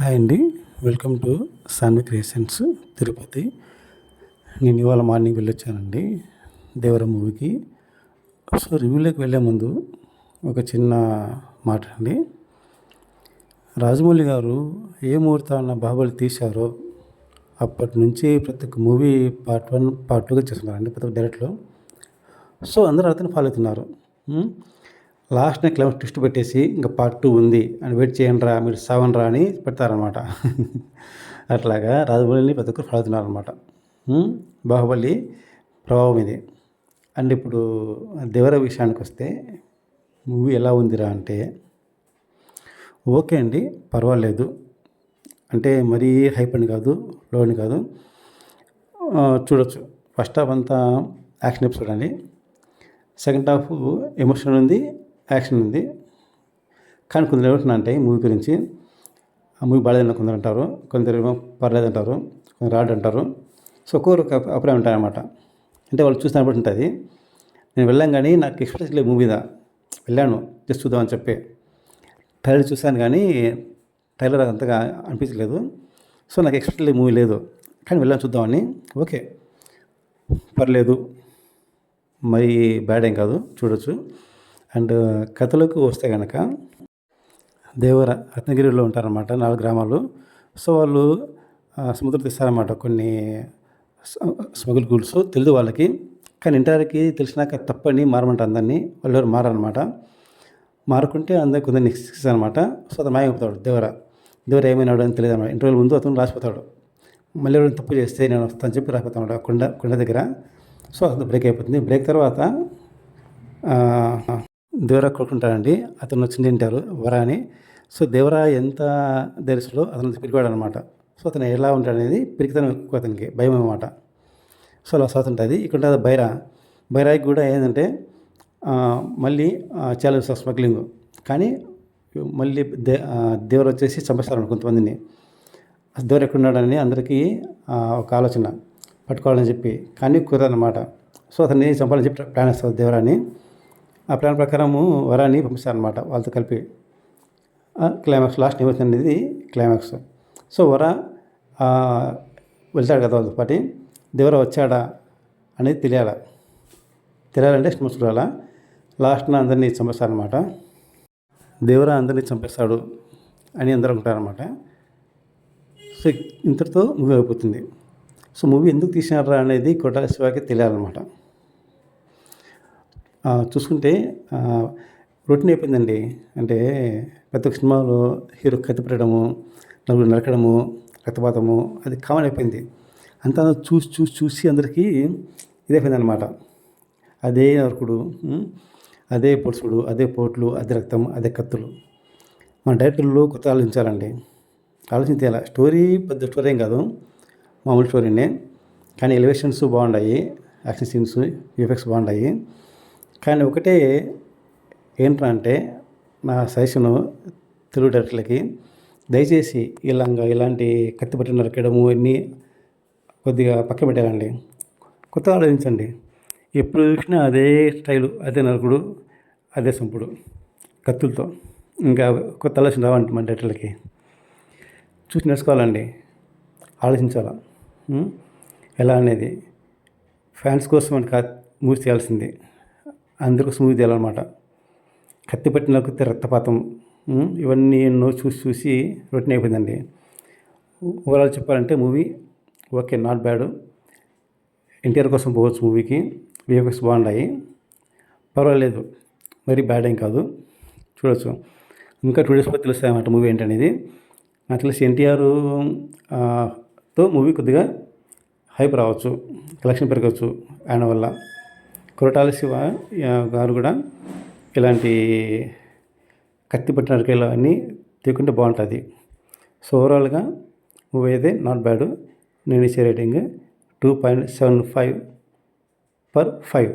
Hi అండి. Welcome to Sanvi creations Tirupati. నేను ఇవాళ మార్నింగ్ వెళ్ళొచ్చానండి దేవర మూవీకి. సో రివ్యూలోకి వెళ్ళే ముందు ఒక చిన్న మాట అండి. రాజమౌళి గారు ఏ ముహూర్తాన బాహుబలి తీశారో అప్పటి నుంచి ప్రతి ఒక్క మూవీ పార్ట్ 1 పార్ట్ 2గా చేస్తున్నారండి ప్రతి ఒక్క డైరెక్ట్లో. సో అందరూ అతను ఫాలో అవుతున్నారు. లాస్ట్‌ని క్లైమాక్స్ ట్విస్ట్ పెట్టేసి ఇంకా పార్ట్ 2 ఉంది అని వెయిట్ చేయండిరా మీరు సావండ్రా అని పెడతారనమాట. అట్లాగా రాజమౌళిని ప్రతి ఒక్కరు ఫాలో అవుతున్నారనమాట. బాహుబలి ప్రభావం ఇది. అండ్ ఇప్పుడు దేవర విషయానికి వస్తే మూవీ ఎలా ఉందిరా అంటే ఓకే అండి, పర్వాలేదు. అంటే మరీ హైప్ అని కాదు, లో అని కాదు, చూడొచ్చు. ఫస్ట్ హాఫ్ అంతా యాక్షన్ ఎపిసోడ్ అండి. సెకండ్ హాఫ్ ఎమోషన్ ఉంది, యాక్షన్ ఉంది. కానీ కొందరు ఏమంటున్నా అంటే మూవీ గురించి, ఆ మూవీ బాగాలేదని కొందరు అంటారు, కొందరు పర్లేదు అంటారు, కొందరు రాడ్ అంటారు. సో ఒక్కొక్కరు ఒక అభిప్రాయం ఉంటారన్నమాట. అంటే వాళ్ళు చూసిన బట్టి ఉంటుంది. నేను వెళ్ళాం కానీ నాకు ఎక్స్పీరియన్స్ లేదు మూవీదా. వెళ్ళాను జస్ట్ చూద్దామని చెప్పి. ట్రైలర్ చూశాను కానీ ట్రైలర్ అంతగా అనిపించలేదు. సో నాకు ఎక్స్పీరియన్స్ లేదు, మూవీ లేదు, కానీ వెళ్ళాను చూద్దామని. ఓకే, పర్లేదు, మరీ బ్యాడ్ ఏం కాదు, చూడొచ్చు. అండ్ కథలోకి వస్తే కనుక దేవర రత్నగిరిలో ఉంటారన్నమాట, 4 గ్రామాలు. సో వాళ్ళు సముద్రం తీస్తారన్నమాట కొన్ని స్మగుల్ గూడ్స్, తెలియదు వాళ్ళకి. కానీ ఇంటర్కి తెలిసినాక తప్పని మారమంటారు అందరినీ. వాళ్ళు ఎవరు మారనమాట. మారుకుంటే అందరికి కొందరు నెక్స్ట్ అనమాట. సో అతను మాయమైపోతాడు దేవర ఏమైనాడు అని తెలియదు అనమాట. ఇంటర్వ్యూల ముందు అతను రాసిపోతాడు. మళ్ళీ ఎవరైనా తప్పు చేస్తే నేను వస్తాను చెప్పి రాసిపోతాడు కొండ దగ్గర. సో అతను బ్రేక్ అయిపోతుంది. బ్రేక్ తర్వాత దేవరా కొడుకుంటాడండి. అతను వచ్చింది తింటారు వర అని. సో దేవరా ఎంత ధైర్యస్తుడో అతను పిరికివాడు అనమాట. సో అతను ఎలా ఉంటాడు అనేది పిరికితనం ఎక్కువ, అతనికి భయం అనమాట. సో అలా సాత్ ఉంటుంది. ఇక్కడ బైరాయికి కూడా ఏంటంటే మళ్ళీ చాలా స్మగ్లింగ్. కానీ మళ్ళీ దేవర వచ్చేసి చంపేస్తారు కొంతమందిని. దేవర ఎక్కడున్నాడని అందరికీ ఒక ఆలోచన, పట్టుకోవాలని చెప్పి. కానీ కుదరదన్నమాట. సో అతన్ని చంపాలని చెప్పి ప్లాన్ వేస్తారు దేవరాని. ఆ ప్లాన్ ప్రకారము వరాన్ని పంపిస్తారనమాట వాళ్ళతో కలిపి. క్లైమాక్స్ లాస్ట్ ఏమవుతుంది అనేది క్లైమాక్స్. సో వర వెళ్తాడు కదా వాళ్ళతో పాటు. దేవర వచ్చాడా అనేది తెలియాలంటే స్టోన్స్ చూడాలా. లాస్ట్న అందరినీ చంపేస్తారనమాట. దేవర అందరినీ చంపేస్తాడు అని అందరూ అనుకుంటారనమాట. సో ఇంతటితో మూవీ అయిపోతుంది. సో మూవీ ఎందుకు తీసినారా అనేది కొట్టాల శివకి తెలియాలన్నమాట. చూసుకుంటే రొటీన్ అయిపోయిందండి. అంటే ప్రతి ఒక్క సినిమాలో హీరో కత్తి పెట్టడము, నలుగురు నరకడము, రక్తపాతము, అది కామన్ అయిపోయింది. అంతా చూసి అందరికీ ఇదైపోయింది అనమాట. అదే నరకుడు, అదే పొడుచుడు, అదే పోట్లు, అదే రక్తం, అదే కత్తులు. మన డైరెక్టర్లు కొత్త ఆలోచించాలండి. ఆలోచించాల. స్టోరీ పెద్ద స్టోరీ ఏం కాదు, మామూలు స్టోరీనే. కానీ ఎలివేషన్స్ బాగున్నాయి, యాక్షన్ సీన్స్, విఎఫ్ఎక్స్ బాగున్నాయి. కానీ ఒకటే ఏంట్రా అంటే నా సజెషను తెలుగు డైరెక్టర్లకి, దయచేసి ఇలాంటి కత్తి పట్టి నరకడము అన్నీ కొద్దిగా పక్కన పెట్టాలండి. కొత్తగా ఆలోచించండి. ఎప్పుడు చూసినా అదే స్టైలు, అదే నరకుడు, అదే సంపుడు కత్తులతో. ఇంకా కొత్త ఆలోచన రావండి మన డైరెక్టర్లకి. చూసి నేర్చుకోవాలండి, ఆలోచించాలా ఎలా అనేది. ఫ్యాన్స్ కోసం అని మూవీ తీయాల్సింది, అందరికీ స్మూత్ చేయాలన్నమాట. కత్తి పట్టిన నరికితే రక్తపాతం, ఇవన్నీ ఎన్నో చూసి రొటీన్ అయిపోయిందండి. ఓవరాల్ చెప్పాలంటే movie okay, not bad. NTR కోసం పోవచ్చు మూవీకి. విఎఫ్ఎక్స్ బాగున్నాయి, పర్వాలేదు, మరీ బ్యాడ్ ఏం కాదు, చూడవచ్చు. ఇంకా 2 days పోతే తెలుస్తాయి అన్నమాట మూవీ ఏంటనేది. నాకు తెలిసి ఎన్టీఆర్ తో మూవీ కొద్దిగా హైప్ రావచ్చు, కలెక్షన్ పెరగవచ్చు ఆయన వల్ల. కొరటాల శివ గారు కూడా ఇలాంటి కత్తి పట్టిన నరికేలా అన్నీ తీయకుంటే బాగుంటుంది. సో ఓవరాల్గా మూవీ అయితే నాట్ బ్యాడ్. నేను ఇచ్చే రేటింగ్ 2.75/5.